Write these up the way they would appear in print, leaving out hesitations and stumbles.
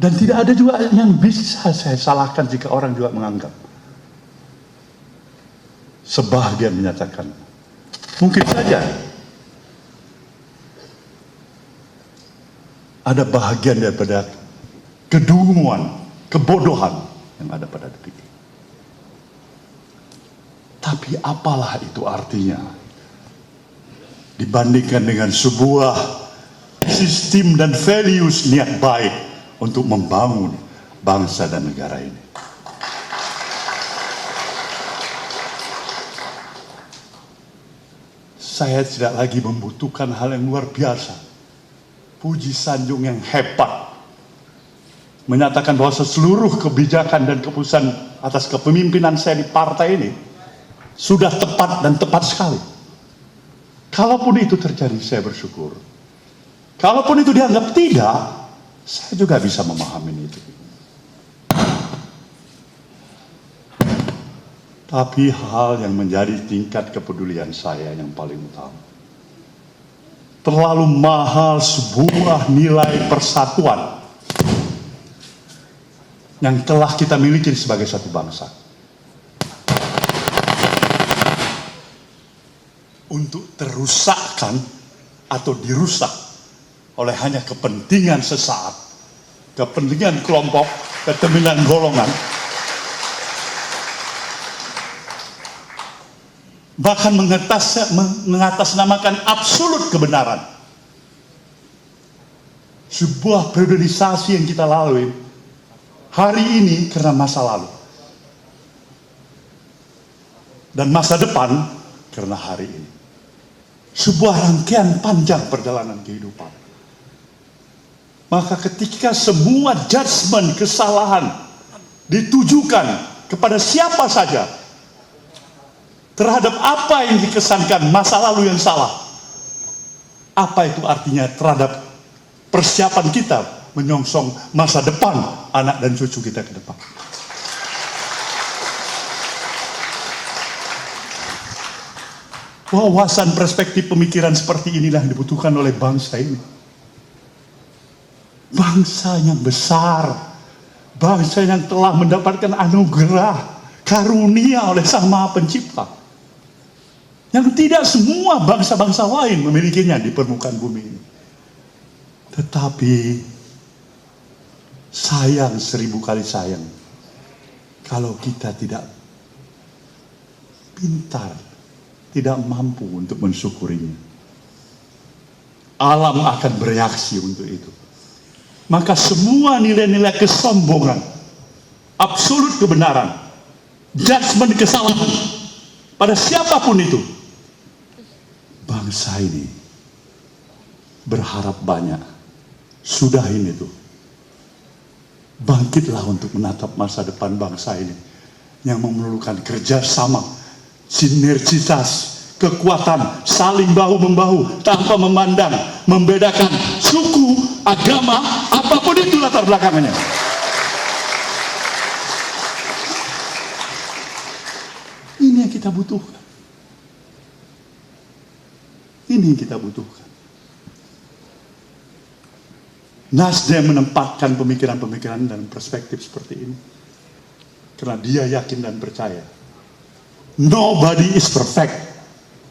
Dan tidak ada juga yang bisa saya salahkan jika orang juga menganggap. Sebahagian menyatakan, mungkin saja ada bahagian daripada kedunguan, kebodohan yang ada pada detik ini. Tapi apalah itu artinya dibandingkan dengan sebuah sistem dan values niat baik untuk membangun bangsa dan negara ini. Saya tidak lagi membutuhkan hal yang luar biasa, puji sanjung yang hebat, menyatakan bahwa seluruh kebijakan dan keputusan atas kepemimpinan saya di partai ini sudah tepat dan tepat sekali. Kalaupun itu terjadi, saya bersyukur. Kalaupun itu dianggap tidak, saya juga bisa memahami itu. Tapi hal yang menjadi tingkat kepedulian saya yang paling utama, terlalu mahal sebuah nilai persatuan yang telah kita miliki sebagai satu bangsa untuk terusakkan atau dirusak oleh hanya kepentingan sesaat, kepentingan kelompok, kepentingan golongan, bahkan mengatasnamakan absolut kebenaran. Sebuah periodisasi yang kita lalui hari ini karena masa lalu, dan masa depan karena hari ini. Sebuah rangkaian panjang perjalanan kehidupan. Maka ketika semua judgement kesalahan ditujukan kepada siapa saja terhadap apa yang dikesankan masa lalu yang salah, apa itu artinya terhadap persiapan kita menyongsong masa depan anak dan cucu kita ke depan? Wawasan perspektif pemikiran seperti inilah yang dibutuhkan oleh bangsa ini. Bangsa yang besar, bangsa yang telah mendapatkan anugerah, karunia oleh Sang Maha Pencipta, yang tidak semua bangsa-bangsa lain memilikinya di permukaan bumi ini. Tetapi sayang, 1000 kali sayang, kalau kita tidak pintar, tidak mampu untuk mensyukurinya. Alam akan bereaksi untuk itu. Maka semua nilai-nilai kesombongan, absolut kebenaran, judgement kesalahan pada siapapun itu, bangsa ini berharap banyak. Sudahin itu. Bangkitlah untuk menatap masa depan bangsa ini yang memerlukan kerjasama, sinergitas, kekuatan, saling bahu-membahu tanpa memandang, membedakan suku, agama, apapun itu latar belakangnya. Ini yang kita butuhkan. Ini yang kita butuhkan. Nasdem menempatkan pemikiran-pemikiran dan perspektif seperti ini karena dia yakin dan percaya nobody is perfect.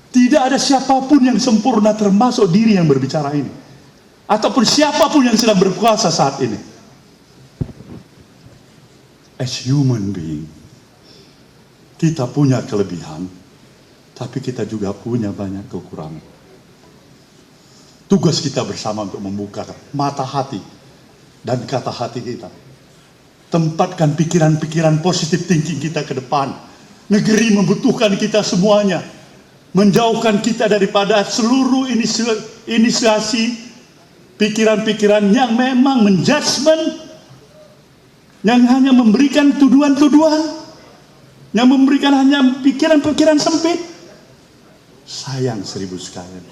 Tidak ada siapapun yang sempurna, termasuk diri yang berbicara ini, ataupun siapapun yang sedang berkuasa saat ini. As human being, kita punya kelebihan, tapi kita juga punya banyak kekurangan. Tugas kita bersama untuk membuka mata hati dan kata hati kita. Tempatkan pikiran-pikiran positif thinking kita ke depan. Negeri membutuhkan kita semuanya. Menjauhkan kita daripada seluruh inisiasi pikiran-pikiran yang memang menjudgment, yang hanya memberikan tuduhan-tuduhan, yang memberikan hanya pikiran-pikiran sempit. Sayang 1000 sekalian.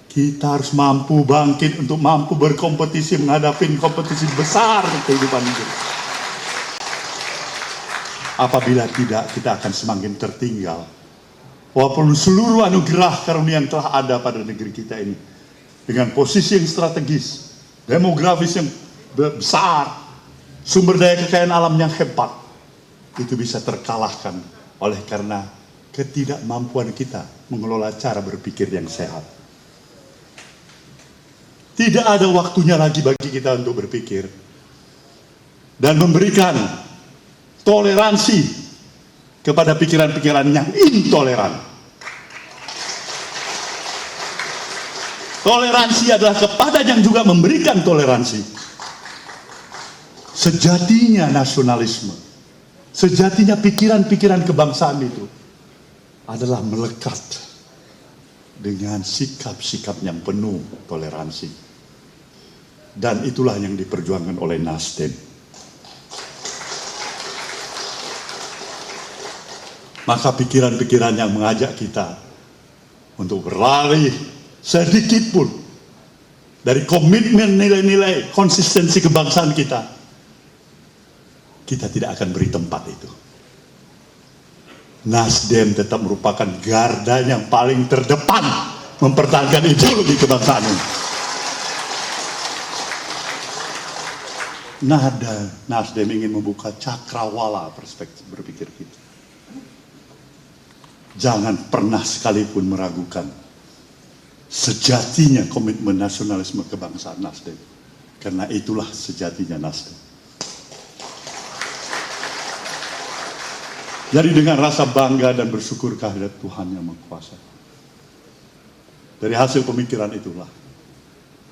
Kita harus mampu bangkit untuk mampu berkompetisi, menghadapi kompetisi besar di kehidupan ini. Apabila tidak, kita akan semakin tertinggal. Walaupun seluruh anugerah karunia yang telah ada pada negeri kita ini, dengan posisi yang strategis, demografis yang besar, sumber daya kekayaan alam yang hebat, itu bisa terkalahkan oleh karena ketidakmampuan kita mengelola cara berpikir yang sehat. Tidak ada waktunya lagi bagi kita untuk berpikir dan memberikan toleransi kepada pikiran-pikiran yang intoleran. Toleransi adalah kepada yang juga memberikan toleransi. Sejatinya nasionalisme, sejatinya pikiran-pikiran kebangsaan itu adalah melekat dengan sikap-sikap yang penuh toleransi. Dan itulah yang diperjuangkan oleh Nasdem. Maka pikiran-pikiran yang mengajak kita untuk berlari sedikit pun dari komitmen nilai-nilai konsistensi kebangsaan kita, kita tidak akan beri tempat itu. Nasdem tetap merupakan garda yang paling terdepan mempertahankan ideologi kebangsaan ini. Nasdem ingin membuka cakrawala perspektif berpikir kita. Jangan pernah sekalipun meragukan sejatinya komitmen nasionalisme kebangsaan Nasdem. Karena itulah sejatinya Nasdem. Jadi dengan rasa bangga dan bersyukur kehadirat Tuhan yang Maha Kuasa, dari hasil pemikiran itulah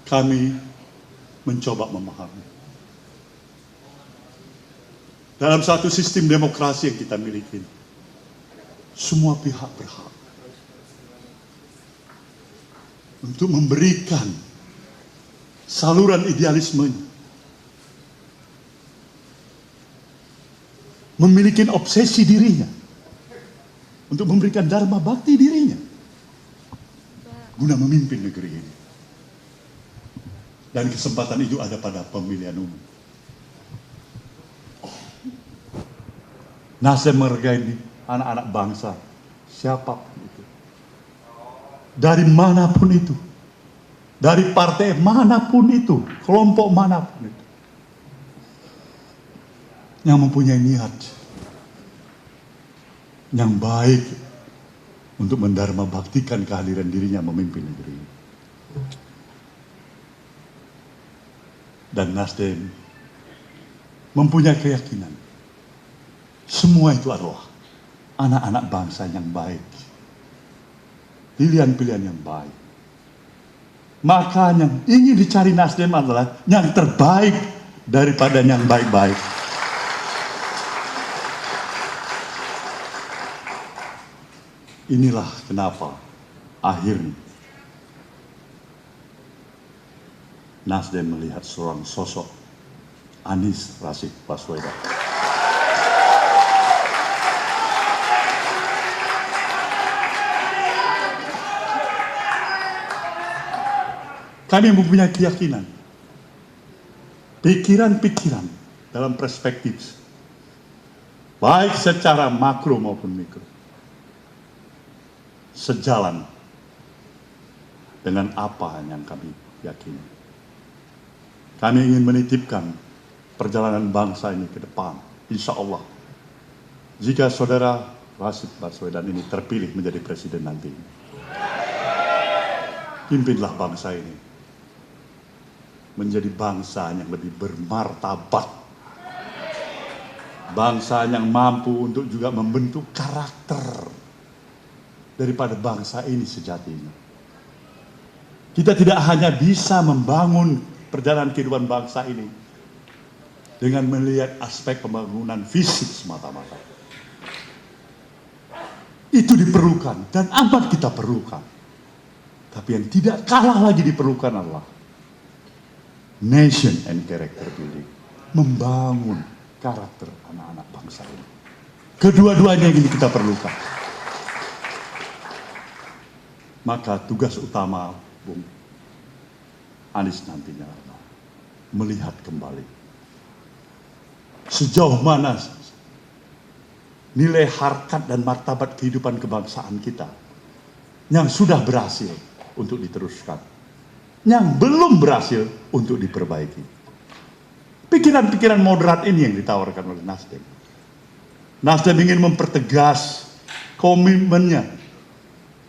kami mencoba memahami. Dalam satu sistem demokrasi yang kita miliki, semua pihak berhak untuk memberikan saluran idealismenya, memiliki obsesi dirinya untuk memberikan dharma bakti dirinya guna memimpin negeri ini. Dan kesempatan itu ada pada pemilihan umum. Nasdem menghargai anak-anak bangsa, siapapun itu, dari manapun itu, dari partai manapun itu, kelompok manapun itu, yang mempunyai niat yang baik untuk mendharma baktikan kehadiran dirinya memimpin negeri ini. Dan Nasdem mempunyai keyakinan semua itu adalah anak-anak bangsa yang baik, pilihan-pilihan yang baik. Maka yang ingin dicari Nasdem adalah yang terbaik daripada yang baik-baik. Inilah kenapa akhirnya Nasdem melihat seorang sosok Anies Rashid Baswedan. Kami mempunyai keyakinan, pikiran-pikiran dalam perspektif, baik secara makro maupun mikro, sejalan dengan apa yang kami yakini. Kami ingin menitipkan perjalanan bangsa ini ke depan, insya Allah. Jika saudara Rashid Baswedan ini terpilih menjadi presiden nanti, pimpinlah bangsa ini menjadi bangsa yang lebih bermartabat, bangsa yang mampu untuk juga membentuk karakter daripada bangsa ini sejatinya. Kita tidak hanya bisa membangun perjalanan kehidupan bangsa ini dengan melihat aspek pembangunan fisik semata-mata. Itu diperlukan dan amat kita perlukan. Tapi yang tidak kalah lagi diperlukan adalah nation and character building, membangun karakter anak-anak bangsa ini. Kedua-duanya ini kita perlukan. Maka tugas utama Bung Anies nantinya adalah melihat kembali sejauh mana nilai harkat dan martabat kehidupan kebangsaan kita yang sudah berhasil untuk diteruskan, yang belum berhasil untuk diperbaiki. Pikiran-pikiran moderat ini yang ditawarkan oleh Nasdem. Nasdem ingin mempertegas komitmennya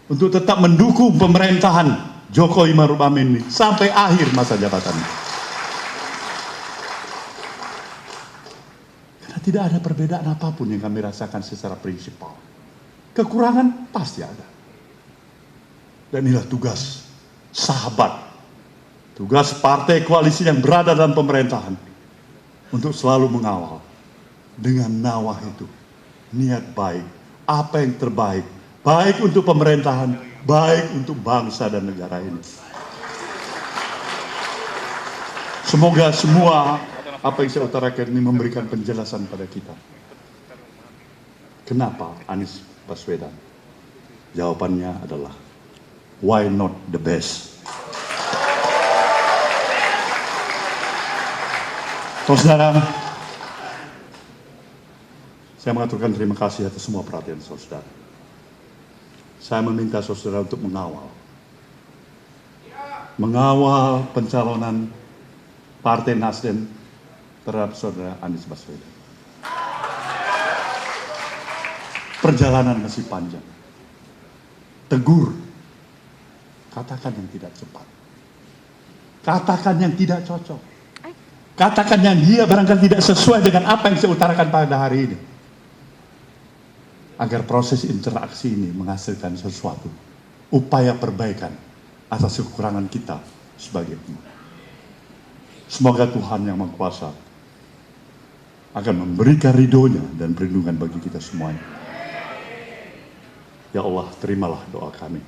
untuk tetap mendukung pemerintahan Jokowi Maruf Amin ini sampai akhir masa jabatannya. Karena tidak ada perbedaan apapun yang kami rasakan secara prinsipal. Kekurangan pasti ada. Dan inilah tugas sahabat, tugas partai koalisi yang berada dalam pemerintahan untuk selalu mengawal dengan nawah itu, niat baik, apa yang terbaik, baik untuk pemerintahan, baik untuk bangsa dan negara ini. Semoga semua apa yang saya utarakan ini memberikan penjelasan pada kita. Kenapa Anies Baswedan? Jawabannya adalah why not the best? Saudara, saya mengaturkan terima kasih atas semua perhatian saudara. Saya meminta saudara untuk mengawal pencalonan Partai Nasdem terhadap saudara Anies Baswedan. Perjalanan masih panjang. Tegur, katakan yang tidak cepat, katakan yang tidak cocok, katakan yang dia barangkali tidak sesuai dengan apa yang saya utarakan pada hari ini. Agar proses interaksi ini menghasilkan sesuatu, upaya perbaikan atas kekurangan kita sebagai umat. Semoga Tuhan Yang Maha Kuasa akan memberikan ridhonya dan perlindungan bagi kita semuanya. Ya Allah, terimalah doa kami.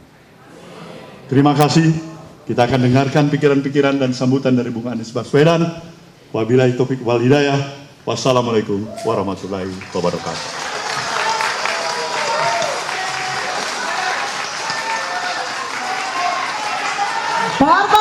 Terima kasih. Kita akan dengarkan pikiran-pikiran dan sambutan dari Bung Anies Baswedan. Wabillahi taufiq wal hidayah. Wassalamualaikum warahmatullahi wabarakatuh. Partai